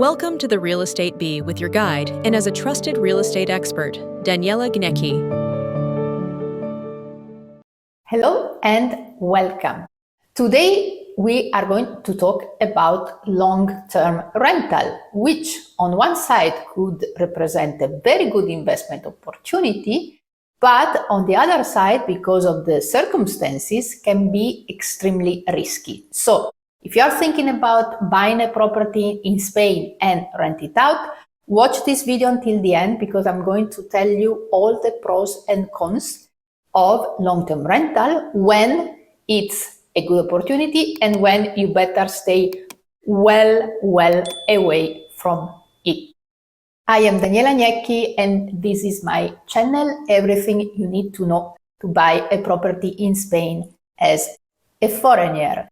Welcome to the Real Estate Bee with your guide and as a trusted real estate expert, Daniela Gnecchi. Hello and welcome. Today we are going to talk about long-term rental, which on one side could represent a very good investment opportunity, but on the other side, because of the circumstances, can be extremely risky. So if you are thinking about buying a property in Spain and rent it out, watch this video until the end because I'm going to tell you all the pros and cons of long-term rental, when it's a good opportunity and when you better stay well away from it. I am Daniela Gnecchi and this is my channel, everything you need to know to buy a property in Spain as a foreigner.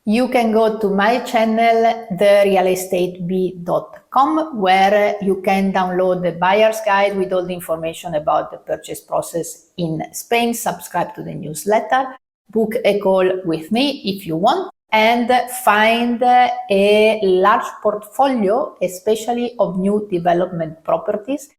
You can go to my channel, therealestatebee.com, where you can download the buyer's guide with all the information about the purchase process in Spain, subscribe to the newsletter, book a call with me if you want, and find a large portfolio, especially of new development properties.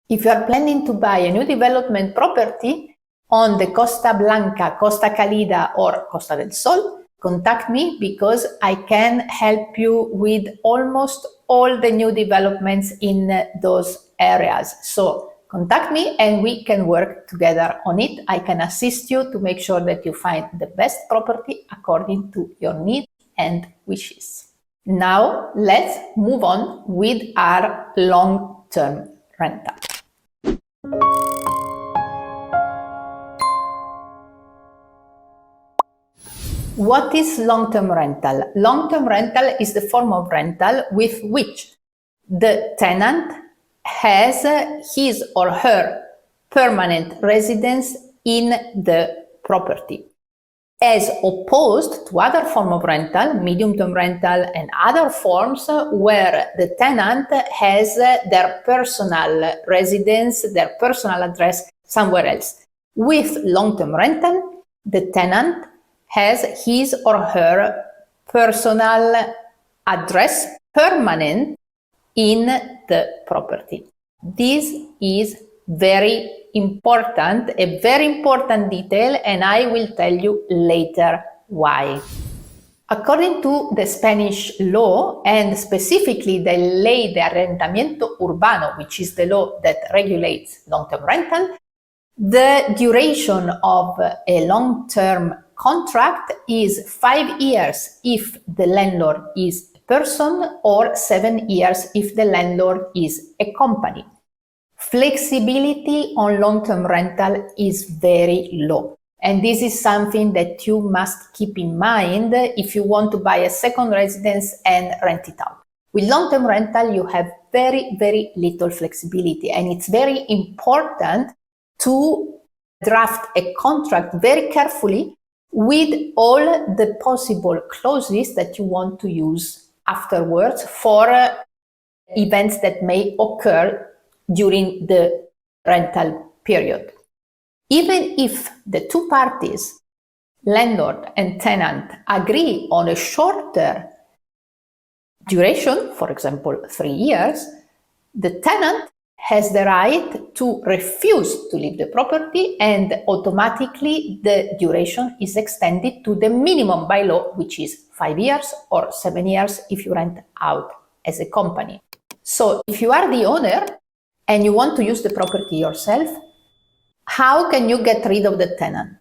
If you are planning to buy a new development property on the Costa Blanca, Costa Calida, or Costa del Sol, contact me because I can help you with almost all the new developments in those areas. So contact me and we can work together on it. I can assist you to make sure that you find the best property according to your needs and wishes. Now let's move on with our long-term rental. What is long-term rental? Long-term rental is the form of rental with which the tenant has his or her permanent residence in the property, as opposed to other forms of rental, medium-term rental and other forms where the tenant has their personal residence, their personal address somewhere else. With long-term rental, the tenant has his or her personal address permanent in the property. This is very important, a very important detail, and I will tell you later why. According to the Spanish law, and specifically the Ley de Arrendamiento Urbano, which is the law that regulates long-term rental, the duration of a long-term contract is 5 years if the landlord is a person or 7 years if the landlord is a company. Flexibility on long-term rental is very low. And this is something that you must keep in mind if you want to buy a second residence and rent it out. With long-term rental, you have very little flexibility, and it's very important to draft a contract very carefully with all the possible clauses that you want to use afterwards for events that may occur during the rental period. Even if the two parties, landlord and tenant, agree on a shorter duration, for example, 3 years, the tenant has the right to refuse to leave the property, and automatically the duration is extended to the minimum by law, which is 5 years or 7 years if you rent out as a company. So if you are the owner and you want to use the property yourself, how can you get rid of the tenant?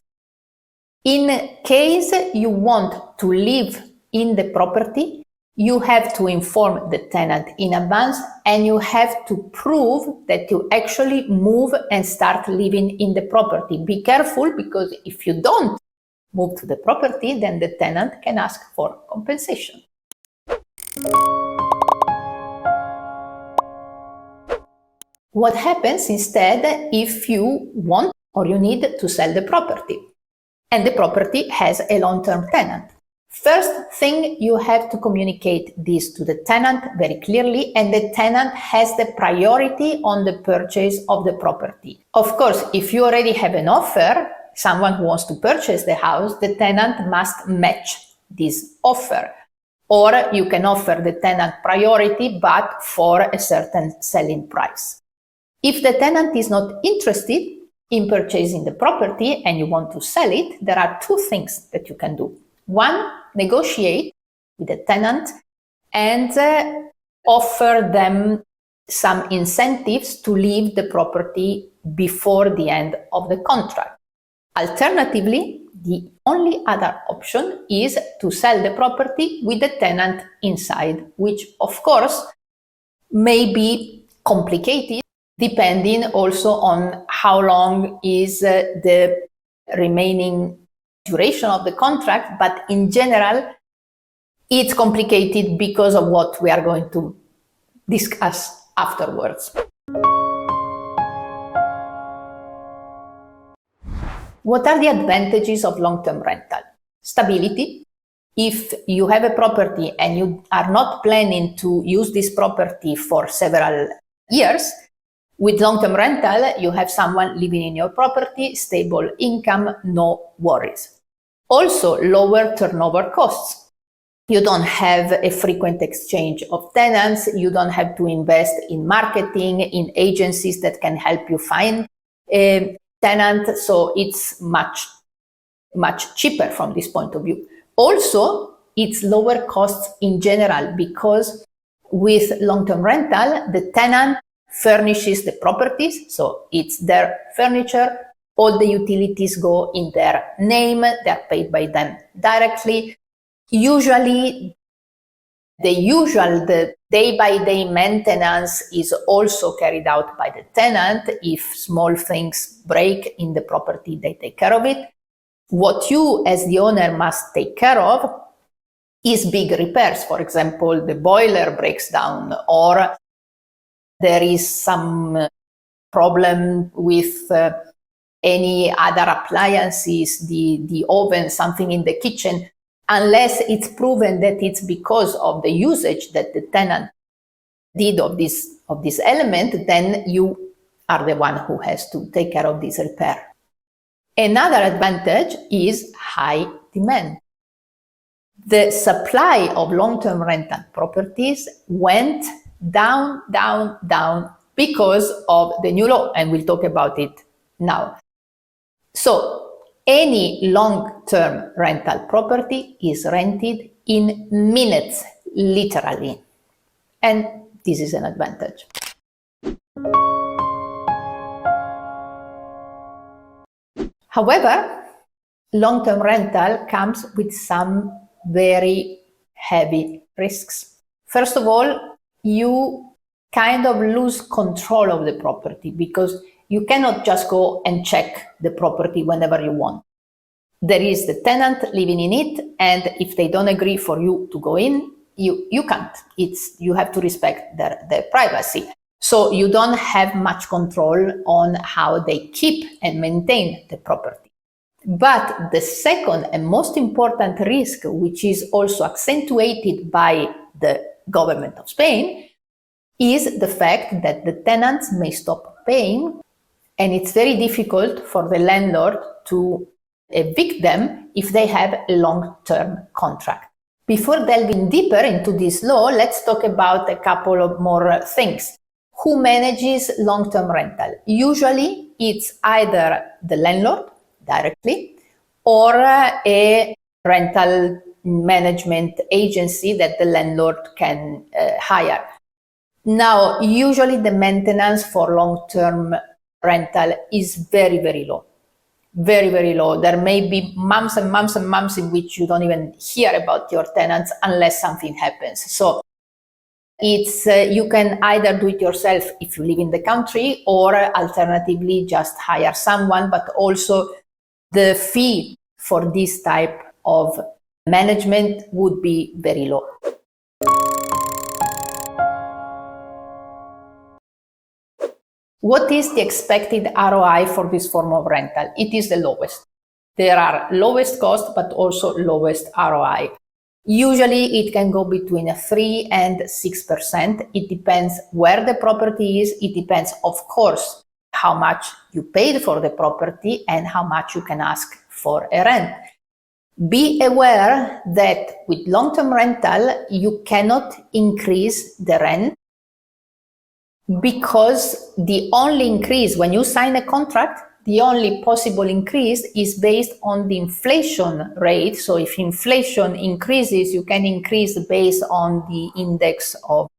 In case you want to live in the property, you have to inform the tenant in advance, and you have to prove that you actually move and start living in the property. Be careful, because if you don't move to the property, then the tenant can ask for compensation. What happens instead if you want or you need to sell the property and the property has a long-term tenant? First thing, you have to communicate this to the tenant very clearly, and the tenant has the priority on the purchase of the property. Of course, if you already have an offer, someone who wants to purchase the house, the tenant must match this offer. or you can offer the tenant priority, but for a certain selling price. If the tenant is not interested in purchasing the property and you want to sell it, there are two things that you can do. One, negotiate with the tenant and offer them some incentives to leave the property before the end of the contract. Alternatively, the only other option is to sell the property with the tenant inside, which of course may be complicated depending also on how long is the remaining duration of the contract. But in general, it's complicated because of what we are going to discuss afterwards. What are the advantages of long-term rental? Stability. If you have a property and you are not planning to use this property for several years, with long-term rental, you have someone living in your property, stable income, no worries. Also, lower turnover costs. You don't have a frequent exchange of tenants. You don't have to invest in marketing, in agencies that can help you find a tenant. So it's much cheaper from this point of view. Also, it's lower costs in general because with long-term rental, the tenant furnishes the properties. So it's their furniture. All the utilities go in their name. They're paid by them directly. Usually, the day-by-day maintenance is also carried out by the tenant. If small things break in the property, they take care of it. What you as the owner must take care of is big repairs. For example, the boiler breaks down or there is some problem with any other appliances, the oven, something in the kitchen. Unless it's proven that it's because of the usage that the tenant did of this element, then you are the one who has to take care of this repair. Another advantage is high demand. The supply of long-term rental properties went down because of the new law, and we'll talk about it now. So, any long-term rental property is rented in minutes, literally. And this is an advantage. However, long-term rental comes with some very heavy risks. First of all, you kind of lose control of the property because you cannot just go and check the property whenever you want. There is the tenant living in it, and if they don't agree for you to go in, you can't. You have to respect their privacy. So you don't have much control on how they keep and maintain the property. But the second and most important risk, which is also accentuated by the government of Spain, is the fact that the tenants may stop paying, and it's very difficult for the landlord to evict them if they have a long-term contract. Before delving deeper into this law, let's talk about a couple of more things. Who manages long-term rental? Usually it's either the landlord directly or a rental management agency that the landlord can hire. Now, usually the maintenance for long-term rental is very, very low. Very, very low. There may be months and months and months in which you don't even hear about your tenants unless something happens. So it's you can either do it yourself if you live in the country, or alternatively just hire someone, but also the fee for this type of management would be very low. What is the expected ROI for this form of rental? It is the lowest. There are lowest cost, but also lowest ROI. Usually it can go between 3 and 6%. It depends where the property is. It depends, of course, how much you paid for the property and how much you can ask for a rent. Be aware that with long-term rental, you cannot increase the rent, because the only increase, when you sign a contract, the only possible increase is based on the inflation rate. So if inflation increases, you can increase based on the index of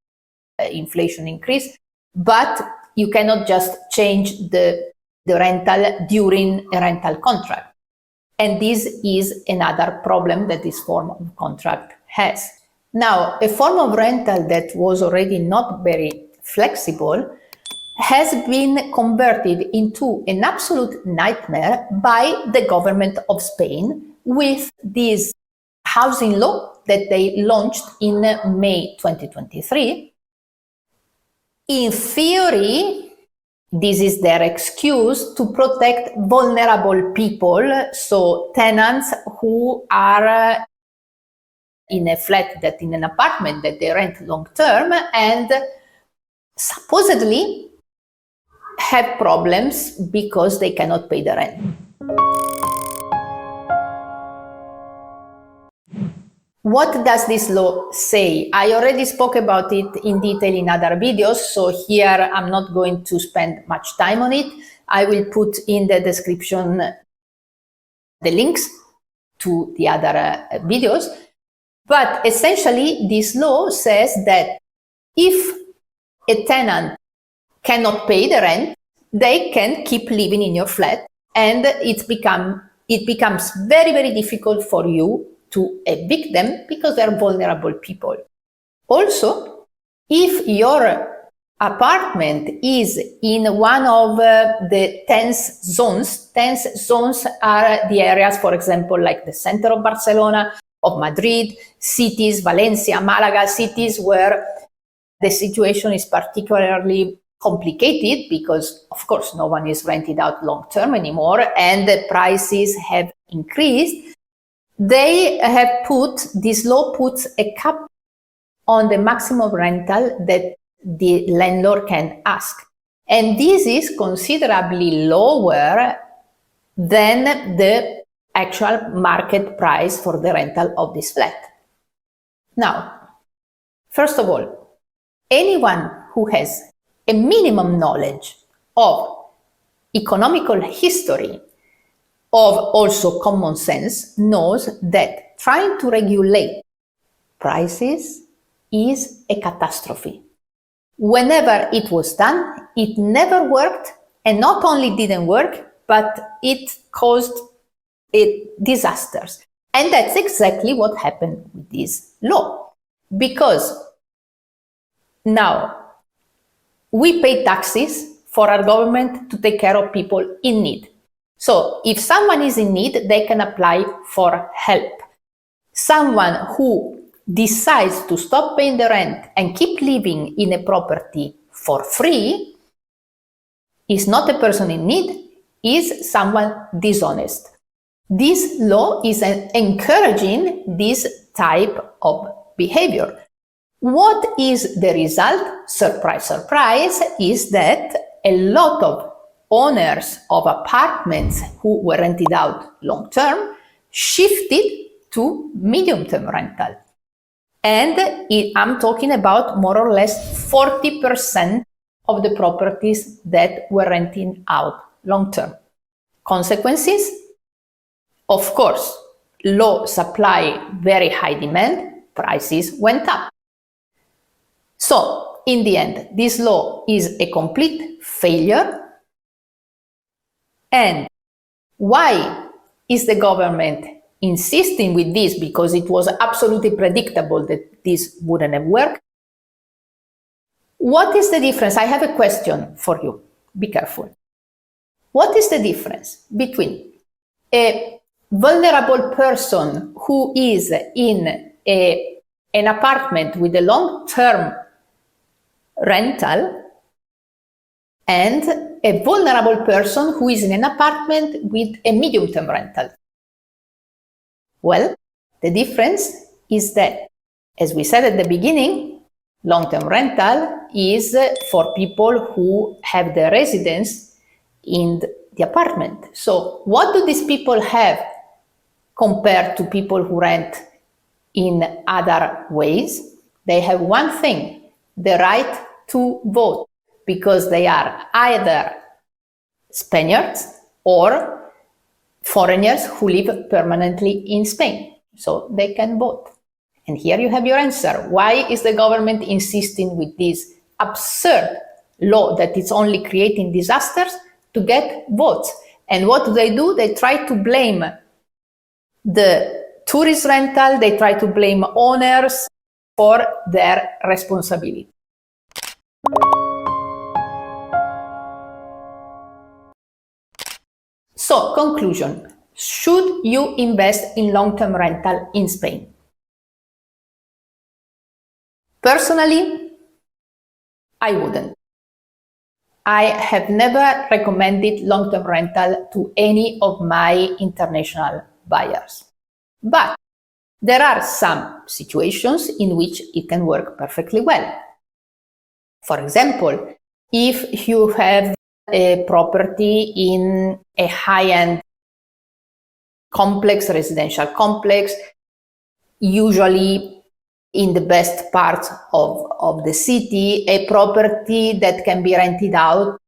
inflation increase, but you cannot just change the rental during a rental contract. And this is another problem that this form of contract has. Now, a form of rental that was already not very flexible has been converted into an absolute nightmare by the government of Spain with this housing law that they launched in May 2023. In theory, this is their excuse to protect vulnerable people, so tenants who are in a flat, that in an apartment that they rent long term and supposedly have problems because they cannot pay the rent. What does this law say? I already spoke about it in detail in other videos, so here I'm not going to spend much time on it. I will put in the description the links to the other videos. But essentially, this law says that if a tenant cannot pay the rent, they can keep living in your flat, and it becomes very, very difficult for you to evict them because they are vulnerable people. Also, if your apartment is in one of the tense zones are the areas, for example, like the center of Barcelona, of Madrid, cities, Valencia, Malaga, cities where the situation is particularly complicated because, of course, no one is rented out long term anymore and the prices have increased. This law puts a cap on the maximum rental that the landlord can ask. And this is considerably lower than the actual market price for the rental of this flat. Now, first of all, anyone who has a minimum knowledge of economical history, of also common sense, knows that trying to regulate prices is a catastrophe. Whenever it was done, it never worked, and not only didn't work, but it caused disasters. And that's exactly what happened with this law. Because now we pay taxes for our government to take care of people in need. So if someone is in need, they can apply for help. Someone who decides to stop paying the rent and keep living in a property for free is not a person in need, is someone dishonest. This law is encouraging this type of behavior. What is the result? Surprise, surprise, is that a lot of owners of apartments who were rented out long term shifted to medium term rental. And I'm talking about more or less 40% of the properties that were renting out long term. Consequences? Of course, low supply, very high demand, prices went up. So, in the end, this law is a complete failure. And why is the government insisting with this? Because it was absolutely predictable that this wouldn't have worked. What is the difference? I have a question for you. Be careful. What is the difference between a vulnerable person who is in an apartment with a long-term rental and a vulnerable person who is in an apartment with a medium-term rental? Well, the difference is that, as we said at the beginning, long-term rental is for people who have their residence in the apartment. So what do these people have compared to people who rent in other ways. They have one thing, the right to vote, because they are either Spaniards or foreigners who live permanently in Spain, so they can vote. And here you have your answer. Why is the government insisting with this absurd law that it's only creating disasters to get votes? And what do? They try to blame the tourist rental, they try to blame owners for their responsibility. So, conclusion. Should you invest in long-term rental in Spain? Personally, I wouldn't. I have never recommended long-term rental to any of my international buyers. But there are some situations in which it can work perfectly well. For example, if you have a property in a high-end complex, residential complex, usually in the best parts of the city, a property that can be rented out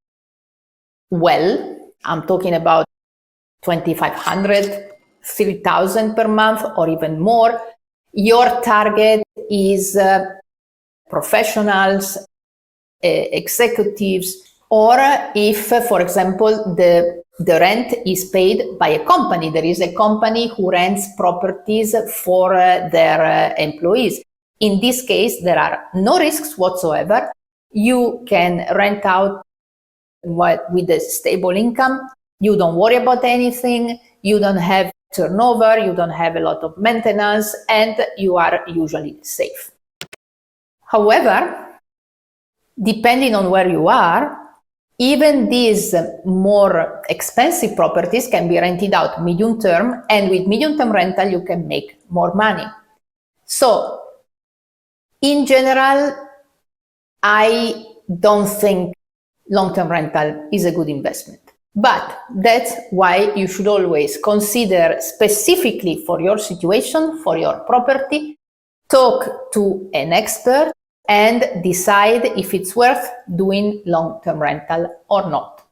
well, I'm talking about 2,500, 3,000 per month or even more. Your target is professionals, executives, or if, for example, the rent is paid by a company. There is a company who rents properties for their employees. In this case, there are no risks whatsoever. You can rent out with a stable income. You don't worry about anything. You don't have turnover. You don't have a lot of maintenance, and you are usually safe. However, depending on where you are, even these more expensive properties can be rented out medium term, and with medium term rental, you can make more money. So, in general, I don't think long-term rental is a good investment. But that's why you should always consider specifically for your situation, for your property, talk to an expert and decide if it's worth doing long-term rental or not.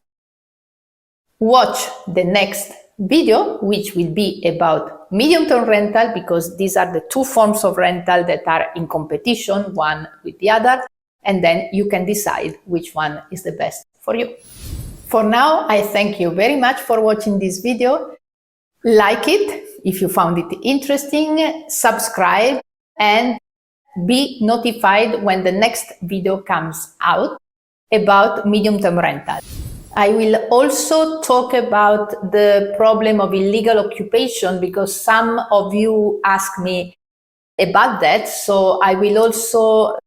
Watch the next video, which will be about medium-term rental, because these are the two forms of rental that are in competition, one with the other, and then you can decide which one is the best for you. For now, I thank you very much for watching this video. Like it if you found it interesting, subscribe, and be notified when the next video comes out about medium-term rental. I will also talk about the problem of illegal occupation, because some of you ask me about that. So I will also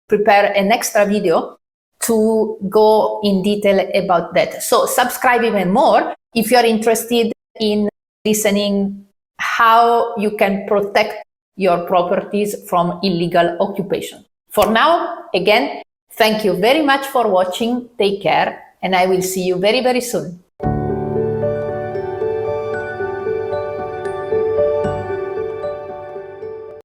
prepare an extra video to go in detail about that. So subscribe even more if you're interested in listening how you can protect your properties from illegal occupation. For now, again, thank you very much for watching. Take care, and I will see you very, very soon.